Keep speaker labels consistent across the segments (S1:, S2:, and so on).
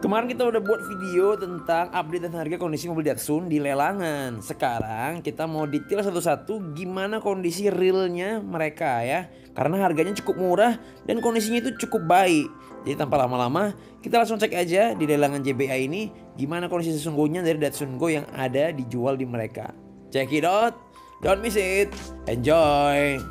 S1: Kemarin kita udah buat video tentang update dan harga kondisi mobil Datsun di lelangan. Sekarang kita mau detail satu-satu gimana kondisi realnya mereka ya. Karena harganya cukup murah dan kondisinya itu cukup baik. Jadi tanpa lama-lama kita langsung cek aja di lelangan JBA ini gimana kondisi sesungguhnya dari Datsun Go yang ada dijual di mereka. Check it out, don't miss it, enjoy.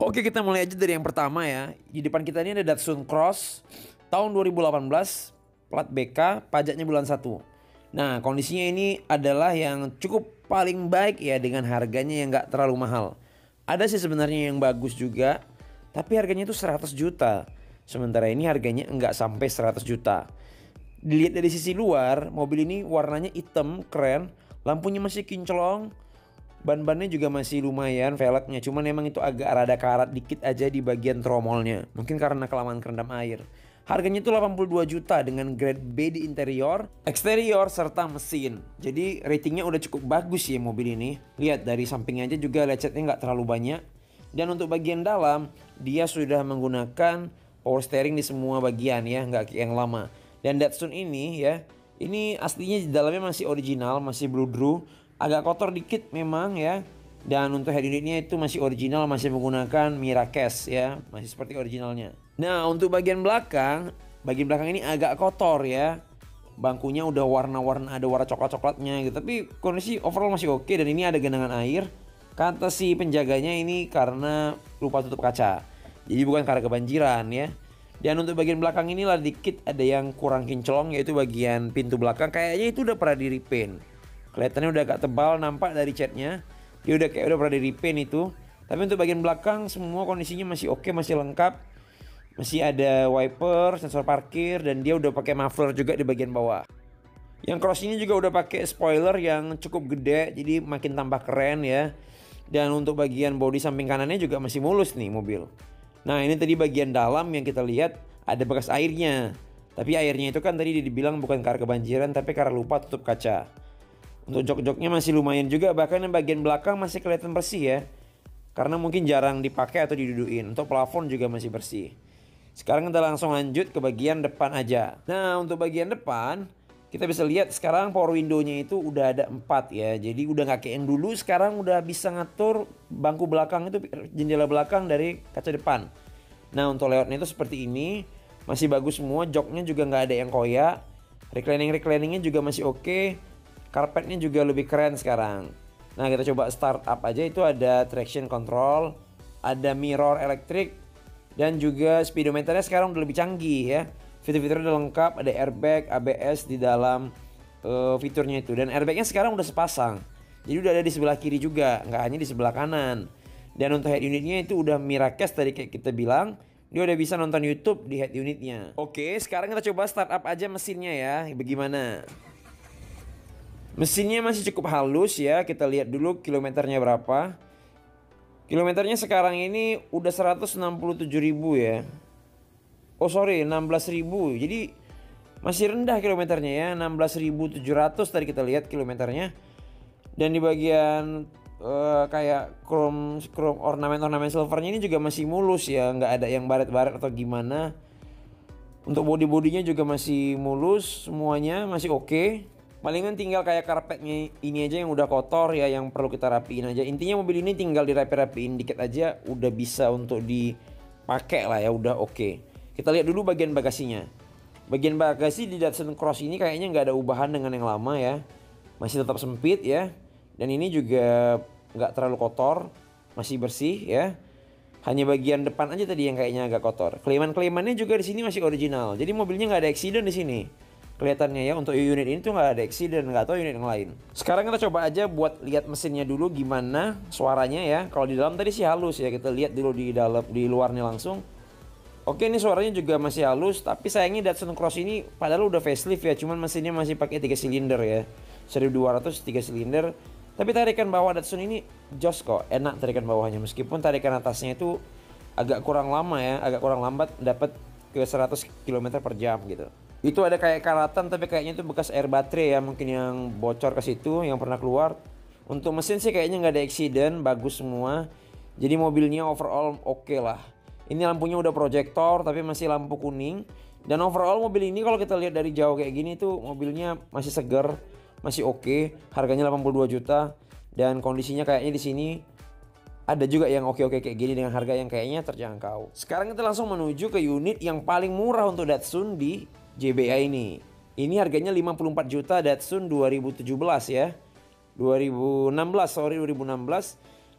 S1: Oke, kita mulai aja dari yang pertama ya. Di depan kita ini ada Datsun Cross tahun 2018, plat BK, pajaknya bulan 1. Nah, kondisinya ini adalah yang cukup paling baik ya, dengan harganya yang gak terlalu mahal. Ada sih sebenarnya yang bagus juga, tapi harganya itu 100 juta. Sementara ini harganya enggak sampai 100 juta. Dilihat dari sisi luar, mobil ini warnanya hitam, keren, lampunya masih kinclong. Ban-bannya juga masih lumayan velgnya, cuman emang itu agak rada karat dikit aja di bagian tromolnya. Mungkin karena kelamaan kerendam air. Harganya itu 82 juta dengan grade B di interior, eksterior, serta mesin. Jadi ratingnya udah cukup bagus ya mobil ini. Lihat dari sampingnya aja juga lecetnya nggak terlalu banyak. Dan untuk bagian dalam, dia sudah menggunakan power steering di semua bagian ya, nggak kayak yang lama. Dan Datsun ini ya, ini aslinya di dalamnya masih original, masih bludru. Agak kotor dikit memang ya. Dan untuk head unitnya itu masih original, masih menggunakan Miracast ya, masih seperti originalnya. Nah, untuk bagian belakang ini agak kotor ya. Bangkunya udah warna-warna, ada warna coklat-coklatnya gitu. Tapi kondisi overall masih oke, dan ini ada genangan air. Kata si penjaganya ini karena lupa tutup kaca. Jadi bukan karena kebanjiran ya. Dan untuk bagian belakang inilah dikit ada yang kurang kinclong, yaitu bagian pintu belakang. Kayaknya itu udah pernah di repaint. Kelihatannya udah agak tebal, nampak dari catnya. Dia udah pernah di repaint itu. Tapi untuk bagian belakang semua kondisinya masih oke, masih lengkap. Masih ada wiper, sensor parkir, dan dia udah pakai muffler juga di bagian bawah. Yang cross ini juga udah pakai spoiler yang cukup gede, jadi makin tambah keren ya. Dan untuk bagian bodi samping kanannya juga masih mulus nih mobil. Nah, ini tadi bagian dalam yang kita lihat ada bekas airnya. Tapi airnya itu kan tadi dibilang bukan karena kebanjiran, tapi karena lupa tutup kaca. Untuk jok-joknya masih lumayan juga, bahkan yang bagian belakang masih kelihatan bersih ya. Karena mungkin jarang dipakai atau diduduin. Untuk plafon juga masih bersih. Sekarang kita langsung lanjut ke bagian depan aja. Nah, untuk bagian depan kita bisa lihat sekarang power window-nya itu udah ada 4 ya. Jadi udah gak kayak yang dulu, sekarang udah bisa ngatur bangku belakang itu, jendela belakang dari kaca depan. Nah, untuk layoutnya itu seperti ini. Masih bagus semua, joknya juga gak ada yang koyak. Reclining-recliningnya juga masih oke. Karpetnya juga lebih keren sekarang. Nah, kita coba start up aja. Itu ada traction control, ada mirror elektrik, dan juga speedometernya sekarang udah lebih canggih ya. Fitur-fiturnya udah lengkap, ada airbag, ABS di dalam fiturnya itu. Dan airbagnya sekarang udah sepasang. Jadi udah ada di sebelah kiri juga, nggak hanya di sebelah kanan. Dan untuk head unitnya itu udah Miracast tadi kayak kita bilang. Dia udah bisa nonton YouTube di head unitnya. Oke, sekarang kita coba start up aja mesinnya ya. Bagaimana? Mesinnya masih cukup halus ya. Kita lihat dulu kilometernya berapa. Kilometernya sekarang ini udah 167.000 ya. Oh sorry, 16.000. Jadi masih rendah kilometernya ya. 16.700 tadi kita lihat kilometernya. Dan di bagian kayak chrome ornamen silvernya ini juga masih mulus ya. Nggak ada yang baret-baret atau gimana. Untuk body-bodinya juga masih mulus. Semuanya masih oke. Palingan tinggal kayak karpetnya ini aja yang udah kotor ya, yang perlu kita rapiin aja. Intinya mobil ini tinggal dirapi-rapiin dikit aja udah bisa untuk dipakai lah ya, udah oke. Kita lihat dulu bagian bagasinya. Bagian bagasi di Datsun Cross ini kayaknya nggak ada ubahan dengan yang lama ya. Masih tetap sempit ya. Dan ini juga nggak terlalu kotor, masih bersih ya. Hanya bagian depan aja tadi yang kayaknya agak kotor. Kleiman-kleimannya juga di sini masih original. Jadi mobilnya nggak ada accident di sini. Kelihatannya ya, untuk unit ini tuh nggak ada accident, nggak tahu unit yang lain. Sekarang kita coba aja buat lihat mesinnya dulu gimana suaranya ya. Kalau di dalam tadi sih halus ya, kita lihat dulu di dalam, di luarnya langsung. Oke, ini suaranya juga masih halus, tapi sayangnya Datsun Cross ini padahal udah facelift ya, cuman mesinnya masih pakai 3 silinder ya. 1200 3 silinder. Tapi tarikan bawah Datsun ini jos kok, enak tarikan bawahnya, meskipun tarikan atasnya itu agak kurang lama ya, agak kurang lambat, dapat ke 100 km per jam gitu. Itu ada kayak karatan, tapi kayaknya itu bekas air baterai ya, mungkin yang bocor ke situ, yang pernah keluar. Untuk mesin sih kayaknya nggak ada accident, bagus semua. Jadi mobilnya overall oke lah. Ini lampunya udah proyektor tapi masih lampu kuning. Dan overall mobil ini kalau kita lihat dari jauh kayak gini tuh mobilnya masih seger, masih oke. Harganya 82 juta dan kondisinya kayaknya di sini ada juga yang oke-oke kayak gini dengan harga yang kayaknya terjangkau. Sekarang kita langsung menuju ke unit yang paling murah untuk Datsun di JBA ini. Ini harganya 54 juta Datsun 2017 ya. 2016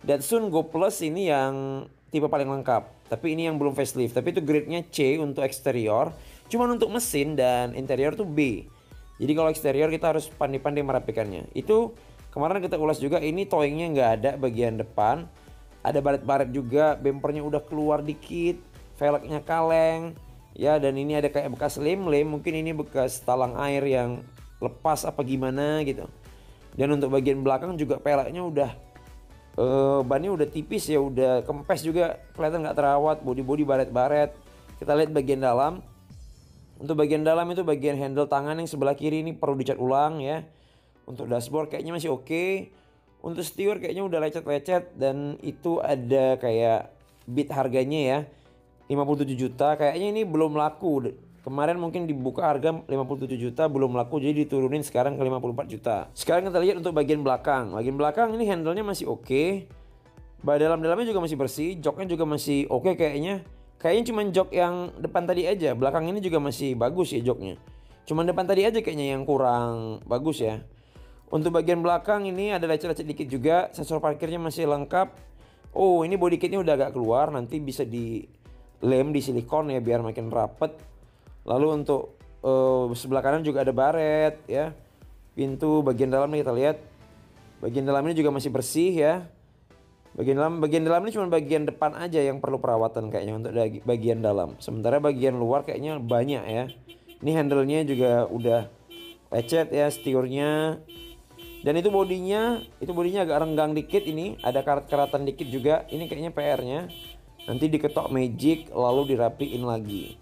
S1: Datsun Go Plus ini yang tipe paling lengkap. Tapi ini yang belum facelift. Tapi itu grade-nya C untuk eksterior. Cuman untuk mesin dan interior tuh B. Jadi kalau eksterior kita harus pandai-pandai merapikannya. Itu kemarin kita ulas juga, ini towingnya nggak ada bagian depan. Ada baret-baret juga, bempernya udah keluar dikit, velgnya kaleng. Ya, dan ini ada kayak bekas lem-lem, mungkin ini bekas talang air yang lepas apa gimana gitu. Dan untuk bagian belakang juga peleknya udah bannya udah tipis ya, udah kempes juga, kelihatan nggak terawat, bodi-bodi baret-baret. Kita lihat bagian dalam. Untuk bagian dalam itu bagian handle tangan yang sebelah kiri ini perlu dicat ulang ya. Untuk dashboard kayaknya masih oke. Untuk steward kayaknya udah lecet-lecet dan itu ada kayak bid harganya ya. 57 juta, kayaknya ini belum laku. Kemarin mungkin dibuka harga 57 juta belum laku, jadi diturunin sekarang ke 54 juta. Sekarang kita lihat untuk bagian belakang. Bagian belakang ini handle-nya masih oke. Dalam-dalamnya juga masih bersih, joknya juga masih oke kayaknya. Kayaknya cuma jok yang depan tadi aja, belakang ini juga masih bagus ya joknya. Cuman depan tadi aja kayaknya yang kurang bagus ya. Untuk bagian belakang ini ada lecet-lecet dikit juga, sensor parkirnya masih lengkap. Oh, ini body kitnya udah agak keluar, nanti bisa dilem di silikon ya biar makin rapet. Lalu untuk sebelah kanan juga ada baret ya. Pintu bagian dalamnya kita lihat. Bagian dalamnya juga masih bersih ya. Bagian dalam ini cuma bagian depan aja yang perlu perawatan kayaknya untuk bagian dalam. Sementara bagian luar kayaknya banyak ya. Ini handle-nya juga udah lecet ya, stewardnya. Dan itu bodinya agak renggang dikit ini, ada karat-karatan dikit juga. Ini kayaknya PR-nya. Nanti diketok magic lalu dirapiin lagi.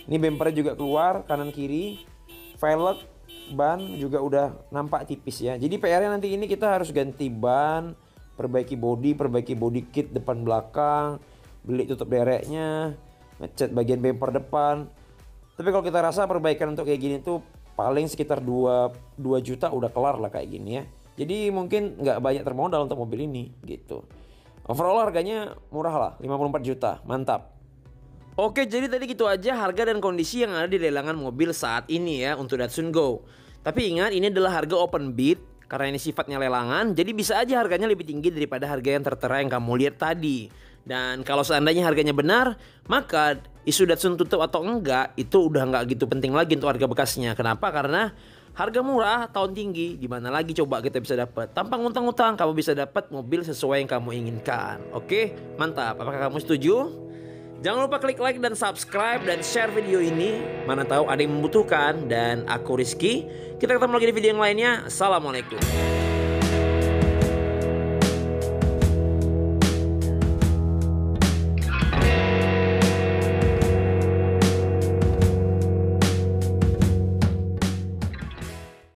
S1: Ini bempernya juga keluar kanan kiri. Velg ban juga udah nampak tipis ya. Jadi PR-nya nanti ini kita harus ganti ban, perbaiki body kit depan belakang, beli tutup dereknya, ngecat bagian bemper depan. Tapi kalau kita rasa perbaikan untuk kayak gini tuh paling sekitar 2 juta udah kelar lah kayak gini ya. Jadi mungkin nggak banyak termodal untuk mobil ini gitu. Overall harganya murah lah, 54 juta, mantap. Oke, jadi tadi gitu aja harga dan kondisi yang ada di lelangan mobil saat ini ya untuk Datsun Go. Tapi ingat, ini adalah harga open bid karena ini sifatnya lelangan, jadi bisa aja harganya lebih tinggi daripada harga yang tertera yang kamu lihat tadi. Dan kalau seandainya harganya benar, maka isu Datsun tutup atau enggak itu udah nggak gitu penting lagi untuk harga bekasnya. Kenapa? Karena harga murah, tahun tinggi, di mana lagi coba kita bisa dapat? Tanpa ngutang-ngutang, kamu bisa dapat mobil sesuai yang kamu inginkan. Oke, mantap. Apakah kamu setuju? Jangan lupa klik like dan subscribe dan share video ini. Mana tahu ada yang membutuhkan. Dan aku Rizky. Kita ketemu lagi di video yang lainnya. Assalamualaikum.